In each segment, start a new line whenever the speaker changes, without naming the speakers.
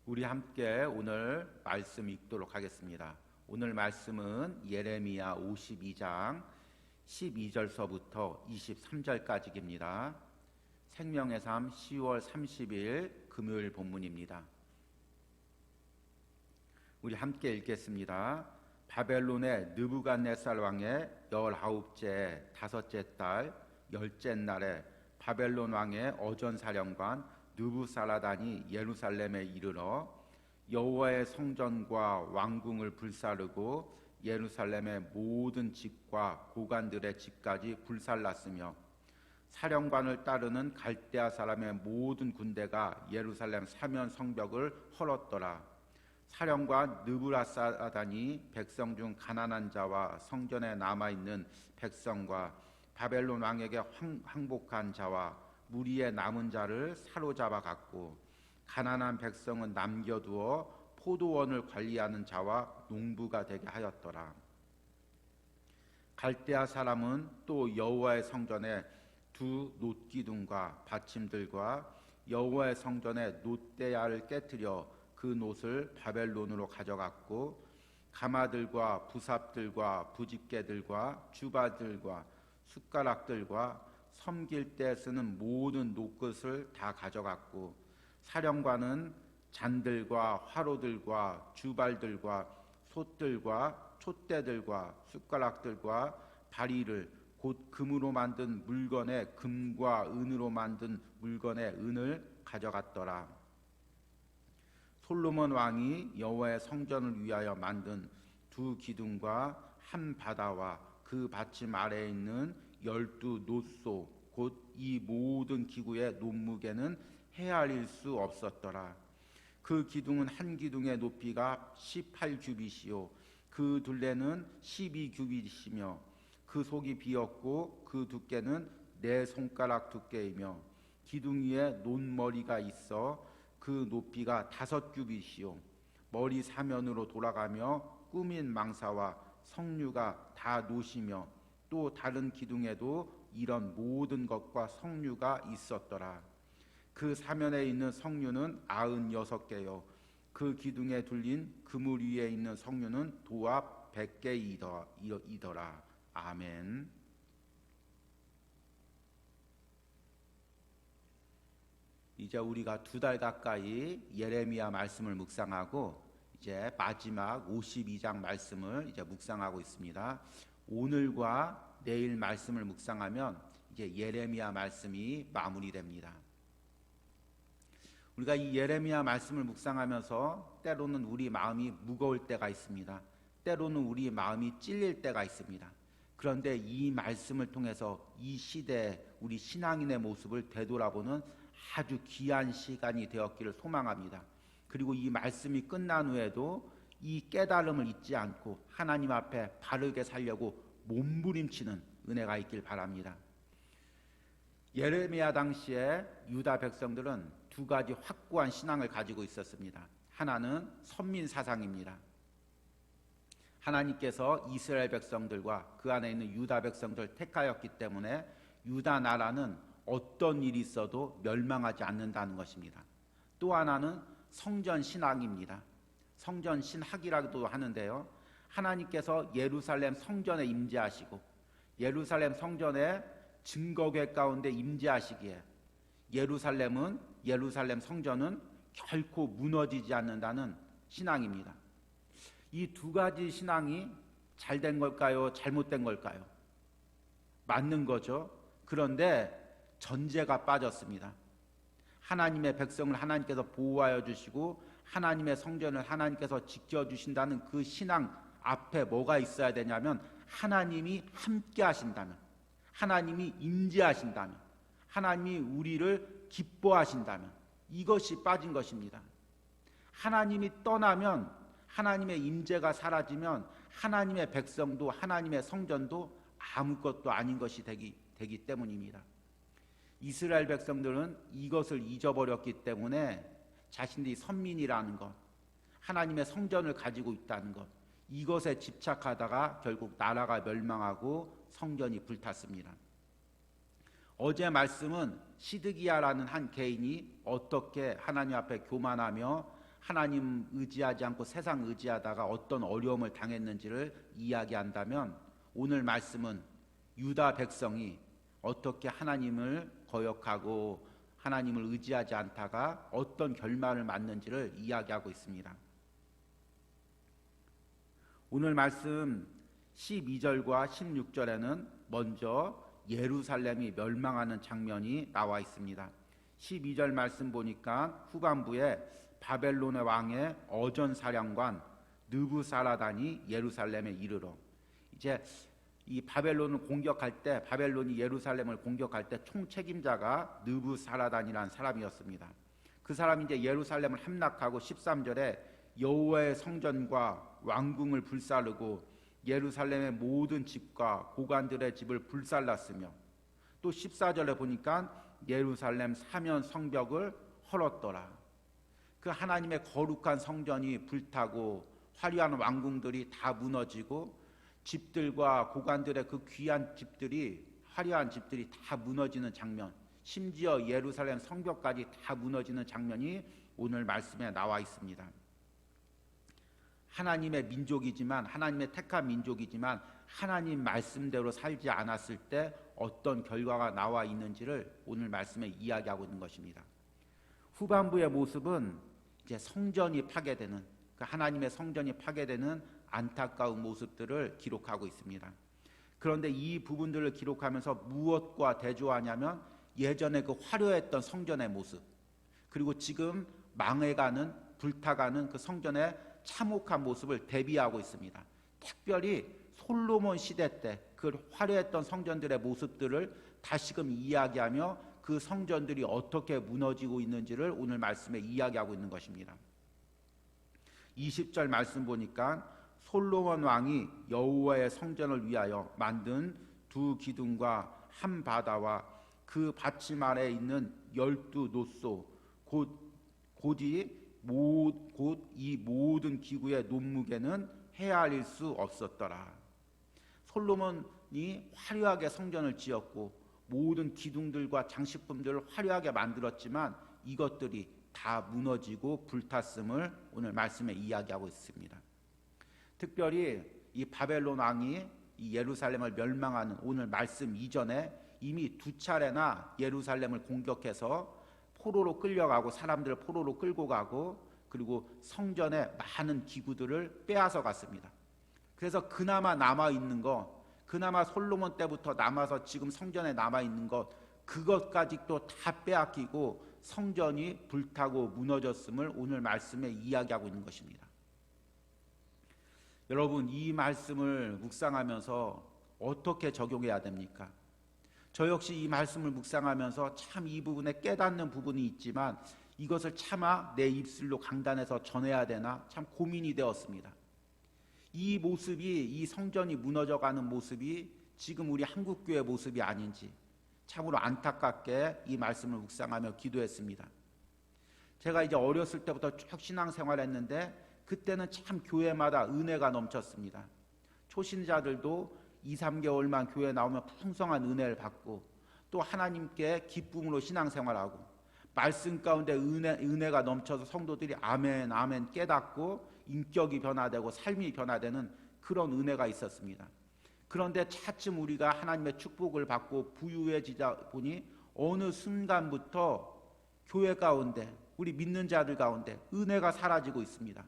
우리 함께 오늘 말씀 읽도록 하겠습니다. 오늘 말씀은 예레미야 52장 12절서부터 23절까지입니다. 생명의 삶 10월 30일 금요일 본문입니다. 우리 함께 읽겠습니다. 바벨론의 느부갓네살 왕의 19째 다섯째 달 10째 날에 바벨론 왕의 어전사령관 느부사라단이 예루살렘에 이르러 여호와의 성전과 왕궁을 불사르고 예루살렘의 모든 집과 고관들의 집까지 불살랐으며 사령관을 따르는 갈대아 사람의 모든 군대가 예루살렘 사면 성벽을 헐었더라. 사령관 느부라사라단이 백성 중 가난한 자와 성전에 남아있는 백성과 바벨론 왕에게 항복한 자와 무리의 남은 자를 사로잡아 갔고 가난한 백성은 남겨두어 포도원을 관리하는 자와 농부가 되게 하였더라. 갈대아 사람은 또 여호와의 성전에 두 놋기둥과 받침들과 여호와의 성전에 놋대야를 깨뜨려 그 놋을 바벨론으로 가져갔고 가마들과 부삽들과 부집개들과 주바들과 숟가락들과 섬길 때 쓰는 모든 놋것을 다 가져갔고 사령관은 잔들과 화로들과 주발들과 솥들과 촛대들과 숟가락들과 바리를 곧 금으로 만든 물건에 금과 은으로 만든 물건에 은을 가져갔더라. 솔로몬 왕이 여호와의 성전을 위하여 만든 두 기둥과 한 바다와 그 받침 아래에 있는 12 놋소 곧 이 모든 기구의 놋무게는 헤아릴 수 없었더라. 그 기둥은 한 기둥의 높이가 18규빗이요 그 둘레는 12규빗이며 그 속이 비었고 그 두께는 4손가락 두께이며 기둥 위에 놋머리가 있어 그 높이가 5규빗이요 머리 사면으로 돌아가며 꾸민 망사와 석류가 다 놋이며 또 다른 기둥에도 이런 모든 것과 석류가 있었더라. 그 사면에 있는 석류는 96개요 그 기둥에 둘린 그물 위에 있는 석류는 도합 100개이더라. 아멘. 이제 우리가 2달 가까이 예레미야 말씀을 묵상하고 이제 마지막 52장 말씀을 이제 묵상하고 있습니다. 오늘과 내일 말씀을 묵상하면 이제 예레미야 말씀이 마무리됩니다. 우리가 이 예레미야 말씀을 묵상하면서 때로는 우리 마음이 무거울 때가 있습니다. 때로는 우리 마음이 찔릴 때가 있습니다. 그런데 이 말씀을 통해서 이 시대에 우리 신앙인의 모습을 되돌아보는 아주 귀한 시간이 되었기를 소망합니다. 그리고 이 말씀이 끝난 후에도 이 깨달음을 잊지 않고 하나님 앞에 바르게 살려고 몸부림치는 은혜가 있길 바랍니다. 예레미야 당시에 유다 백성들은 2가지 확고한 신앙을 가지고 있었습니다. 하나는 선민 사상입니다. 하나님께서 이스라엘 백성들과 그 안에 있는 유다 백성들을 택하였기 때문에 유다 나라는 어떤 일이 있어도 멸망하지 않는다는 것입니다. 또 하나는 성전 신학입니다. 성전 신학이라고도 하는데요. 하나님께서 예루살렘 성전에 임재하시고 예루살렘 성전에 증거궤 가운데 임재하시기에 예루살렘 성전은 결코 무너지지 않는다는 신앙입니다. 이 2가지 신앙이 잘된 걸까요? 잘못된 걸까요? 맞는 거죠. 그런데 전제가 빠졌습니다. 하나님의 백성을 하나님께서 보호하여 주시고 하나님의 성전을 하나님께서 지켜주신다는 그 신앙 앞에 뭐가 있어야 되냐면 하나님이 함께 하신다면, 하나님이 임재하신다면, 하나님이 우리를 기뻐하신다면 이것이 빠진 것입니다. 하나님이 떠나면 하나님의 임재가 사라지면 하나님의 백성도 하나님의 성전도 아무것도 아닌 것이 되기 때문입니다. 이스라엘 백성들은 이것을 잊어버렸기 때문에 자신들이 선민이라는 것, 하나님의 성전을 가지고 있다는 것, 이것에 집착하다가 결국 나라가 멸망하고 성전이 불탔습니다. 어제 말씀은 시드기야라는 한 개인이 어떻게 하나님 앞에 교만하며 하나님 의지하지 않고 세상 의지하다가 어떤 어려움을 당했는지를 이야기한다면, 오늘 말씀은 유다 백성이 어떻게 하나님을 거역하고 하나님을 의지하지 않다가 어떤 결말을 맞는지를 이야기하고 있습니다. 오늘 말씀 12절과 16절에는 먼저 예루살렘이 멸망하는 장면이 나와 있습니다. 12절 말씀 보니까 후반부에 바벨론의 왕의 어전사령관 느부사라단이 예루살렘에 이르러, 이제 이 바벨론을 공격할 때, 바벨론이 예루살렘을 공격할 때 총책임자가 느부사라단이라는 사람이었습니다. 그 사람이 이제 예루살렘을 함락하고 13절에 여호와의 성전과 왕궁을 불사르고 예루살렘의 모든 집과 고관들의 집을 불살랐으며, 또 14절에 보니까 예루살렘 사면 성벽을 헐었더라. 그 하나님의 거룩한 성전이 불타고 화려한 왕궁들이 다 무너지고 집들과 고관들의 그 귀한 집들이, 화려한 집들이 다 무너지는 장면, 심지어 예루살렘 성벽까지 다 무너지는 장면이 오늘 말씀에 나와 있습니다. 하나님의 민족이지만, 하나님의 택한 민족이지만 하나님 말씀대로 살지 않았을 때 어떤 결과가 나와 있는지를 오늘 말씀에 이야기하고 있는 것입니다. 후반부의 모습은 이제 성전이 파괴되는, 그 하나님의 성전이 파괴되는 안타까운 모습들을 기록하고 있습니다. 그런데 이 부분들을 기록하면서 무엇과 대조하냐면 예전에 그 화려했던 성전의 모습, 그리고 지금 망해가는, 불타가는 그 성전의 참혹한 모습을 대비하고 있습니다. 특별히 솔로몬 시대 때 그 화려했던 성전들의 모습들을 다시금 이야기하며 그 성전들이 어떻게 무너지고 있는지를 오늘 말씀에 이야기하고 있는 것입니다. 20절 말씀 보니까 솔로몬 왕이 여호와의 성전을 위하여 만든 두 기둥과 한 바다와 그 받침 아래에 있는 12노소 곧 이 모든 기구의 논무게는 헤아릴 수 없었더라. 솔로몬이 화려하게 성전을 지었고 모든 기둥들과 장식품들을 화려하게 만들었지만 이것들이 다 무너지고 불탔음을 오늘 말씀에 이야기하고 있습니다. 특별히 이 바벨론 왕이 이 예루살렘을 멸망하는 오늘 말씀 이전에 이미 두 차례나 예루살렘을 공격해서 포로로 끌려가고, 사람들을 포로로 끌고 가고, 그리고 성전의 많은 기구들을 빼앗아 갔습니다. 그래서 그나마 남아있는 것, 그나마 솔로몬 때부터 남아서 지금 성전에 남아있는 것, 그것까지도 다 빼앗기고 성전이 불타고 무너졌음을 오늘 말씀에 이야기하고 있는 것입니다. 여러분, 이 말씀을 묵상하면서 어떻게 적용해야 됩니까? 저 역시 이 말씀을 묵상하면서 참 이 부분에 깨닫는 부분이 있지만 이것을 차마 내 입술로 강단해서 전해야 되나 참 고민이 되었습니다. 이 모습이, 이 성전이 무너져가는 모습이 지금 우리 한국교회 모습이 아닌지 참으로 안타깝게 이 말씀을 묵상하며 기도했습니다. 제가 이제 어렸을 때부터 쭉 신앙생활했는데 그때는 참 교회마다 은혜가 넘쳤습니다. 초신자들도 2-3개월만 교회 나오면 풍성한 은혜를 받고, 또 하나님께 기쁨으로 신앙생활하고, 말씀 가운데 은혜가 넘쳐서 성도들이 아멘 아멘 깨닫고 인격이 변화되고 삶이 변화되는 그런 은혜가 있었습니다. 그런데 차츰 우리가 하나님의 축복을 받고 부유해지다 보니 어느 순간부터 교회 가운데, 우리 믿는 자들 가운데 은혜가 사라지고 있습니다.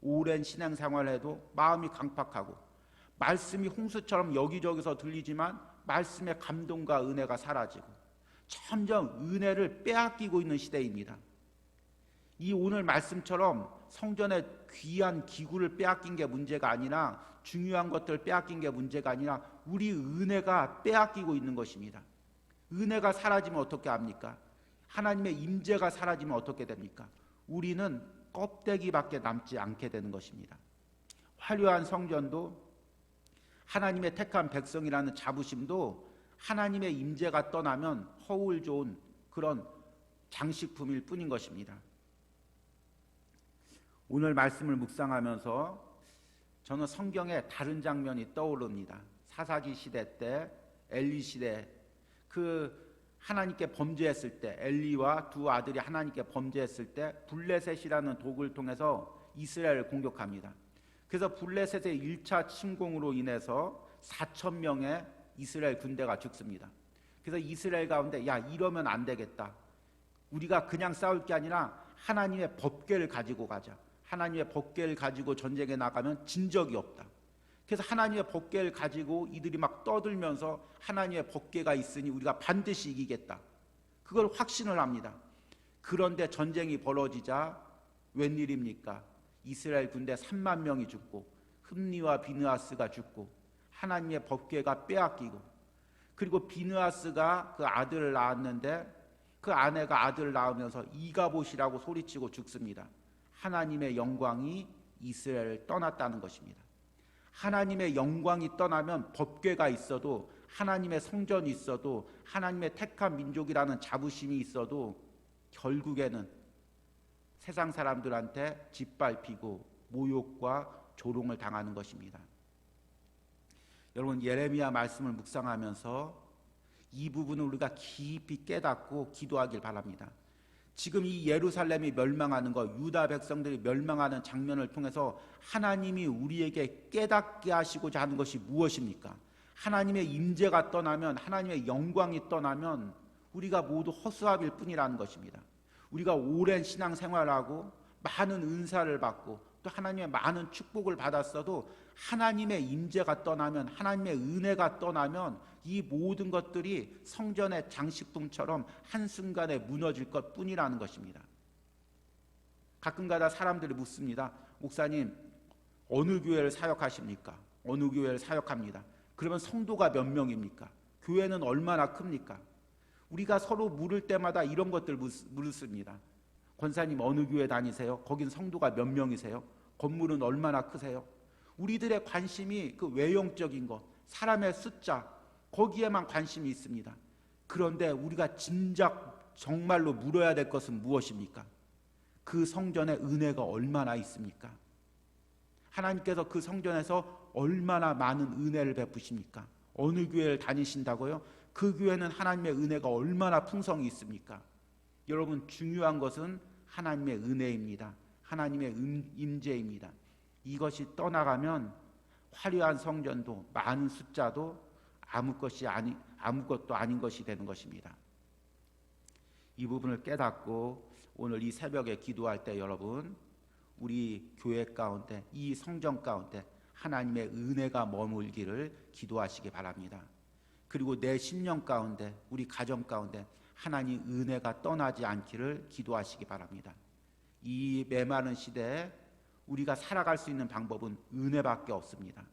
오랜 신앙생활을 해도 마음이 강팍하고 말씀이 홍수처럼 여기저기서 들리지만 말씀의 감동과 은혜가 사라지고 점점 은혜를 빼앗기고 있는 시대입니다. 이 오늘 말씀처럼 성전의 귀한 기구를 빼앗긴 게 문제가 아니라, 중요한 것들을 빼앗긴 게 문제가 아니라 우리 은혜가 빼앗기고 있는 것입니다. 은혜가 사라지면 어떻게 합니까? 하나님의 임재가 사라지면 어떻게 됩니까? 우리는 껍데기밖에 남지 않게 되는 것입니다. 화려한 성전도, 하나님의 택한 백성이라는 자부심도 하나님의 임재가 떠나면 허울 좋은 그런 장식품일 뿐인 것입니다. 오늘 말씀을 묵상하면서 저는 성경에 다른 장면이 떠오릅니다. 사사기 시대 때, 엘리 시대, 그 하나님께 범죄했을 때, 엘리와 두 아들이 하나님께 범죄했을 때 블레셋이라는 독을 통해서 이스라엘을 공격합니다. 그래서 블레셋의 1차 침공으로 인해서 4천 명의 이스라엘 군대가 죽습니다. 그래서 이스라엘 가운데 야, 이러면 안 되겠다. 우리가 그냥 싸울 게 아니라 하나님의 법궤를 가지고 가자. 하나님의 법궤를 가지고 전쟁에 나가면 진 적이 없다. 그래서 하나님의 법궤를 가지고 이들이 막 떠들면서 하나님의 법궤가 있으니 우리가 반드시 이기겠다. 그걸 확신을 합니다. 그런데 전쟁이 벌어지자 웬일입니까? 이스라엘 군대 3만 명이 죽고 흠니와 비느하스가 죽고 하나님의 법궤가 빼앗기고, 그리고 비느하스가 그 아들을 낳았는데 그 아내가 아들을 낳으면서 이가봇이라고 소리치고 죽습니다. 하나님의 영광이 이스라엘을 떠났다는 것입니다. 하나님의 영광이 떠나면 법궤가 있어도, 하나님의 성전이 있어도, 하나님의 택한 민족이라는 자부심이 있어도 결국에는 세상 사람들한테 짓밟히고 모욕과 조롱을 당하는 것입니다. 여러분, 예레미야 말씀을 묵상하면서 이 부분을 우리가 깊이 깨닫고 기도하길 바랍니다. 지금 이 예루살렘이 멸망하는 것, 유다 백성들이 멸망하는 장면을 통해서 하나님이 우리에게 깨닫게 하시고자 하는 것이 무엇입니까? 하나님의 임재가 떠나면, 하나님의 영광이 떠나면 우리가 모두 허수아비일 뿐이라는 것입니다. 우리가 오랜 신앙생활하고 많은 은사를 받고 또 하나님의 많은 축복을 받았어도 하나님의 임재가 떠나면, 하나님의 은혜가 떠나면 이 모든 것들이 성전의 장식품처럼 한순간에 무너질 것뿐이라는 것입니다. 가끔가다 사람들이 묻습니다. 목사님, 어느 교회를 사역하십니까? 어느 교회를 사역합니다. 그러면 성도가 몇 명입니까? 교회는 얼마나 큽니까? 우리가 서로 물을 때마다 이런 것들 물습니다. 권사님, 어느 교회 다니세요? 거긴 성도가 몇 명이세요? 건물은 얼마나 크세요? 우리들의 관심이 그 외형적인 것, 사람의 숫자, 거기에만 관심이 있습니다. 그런데 우리가 진작 정말로 물어야 될 것은 무엇입니까? 그 성전에 은혜가 얼마나 있습니까? 하나님께서 그 성전에서 얼마나 많은 은혜를 베푸십니까? 어느 교회를 다니신다고요? 그 교회는 하나님의 은혜가 얼마나 풍성히 있습니까? 여러분, 중요한 것은 하나님의 은혜입니다. 하나님의 임재입니다. 이것이 떠나가면 화려한 성전도 많은 숫자도 아무것도 아닌 것이 되는 것입니다. 이 부분을 깨닫고 오늘 이 새벽에 기도할 때 여러분, 우리 교회 가운데, 이 성전 가운데 하나님의 은혜가 머물기를 기도하시기 바랍니다. 그리고 내 심령 가운데, 우리 가정 가운데 하나님 은혜가 떠나지 않기를 기도하시기 바랍니다. 이 메마른 시대에 우리가 살아갈 수 있는 방법은 은혜밖에 없습니다.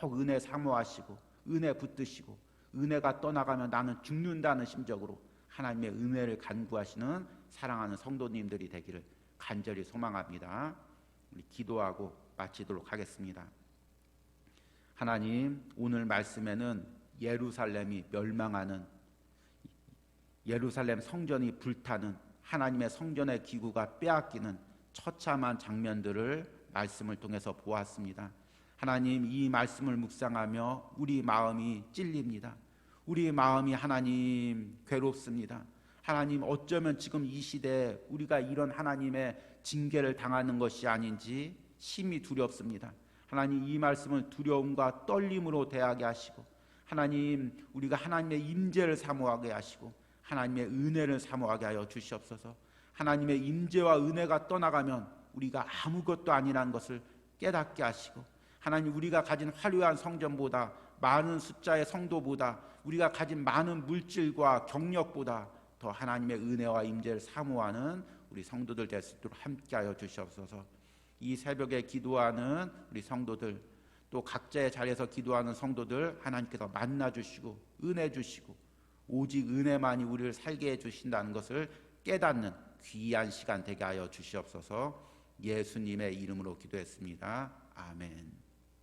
꼭 은혜 사모하시고 은혜 붙드시고, 은혜가 떠나가면 나는 죽는다는 심적으로 하나님의 은혜를 간구하시는 사랑하는 성도님들이 되기를 간절히 소망합니다. 우리 기도하고 마치도록 하겠습니다. 하나님, 오늘 말씀에는 예루살렘이 멸망하는, 예루살렘 성전이 불타는, 하나님의 성전의 기구가 빼앗기는 처참한 장면들을 말씀을 통해서 보았습니다. 하나님, 이 말씀을 묵상하며 우리 마음이 찔립니다. 우리 마음이 하나님 괴롭습니다. 하나님, 어쩌면 지금 이 시대에 우리가 이런 하나님의 징계를 당하는 것이 아닌지 심히 두렵습니다. 하나님, 이 말씀을 두려움과 떨림으로 대하게 하시고, 하나님, 우리가 하나님의 임재를 사모하게 하시고 하나님의 은혜를 사모하게 하여 주시옵소서. 하나님의 임재와 은혜가 떠나가면 우리가 아무것도 아니라는 것을 깨닫게 하시고, 하나님, 우리가 가진 화려한 성전보다, 많은 숫자의 성도보다, 우리가 가진 많은 물질과 경력보다 더 하나님의 은혜와 임재를 사모하는 우리 성도들 될 수 있도록 함께하여 주시옵소서. 이 새벽에 기도하는 우리 성도들, 또 각자의 자리에서 기도하는 성도들 하나님께서 만나주시고 은혜 주시고 오직 은혜만이 우리를 살게 해주신다는 것을 깨닫는 귀한 시간 되게 하여 주시옵소서. 예수님의 이름으로 기도했습니다. 아멘.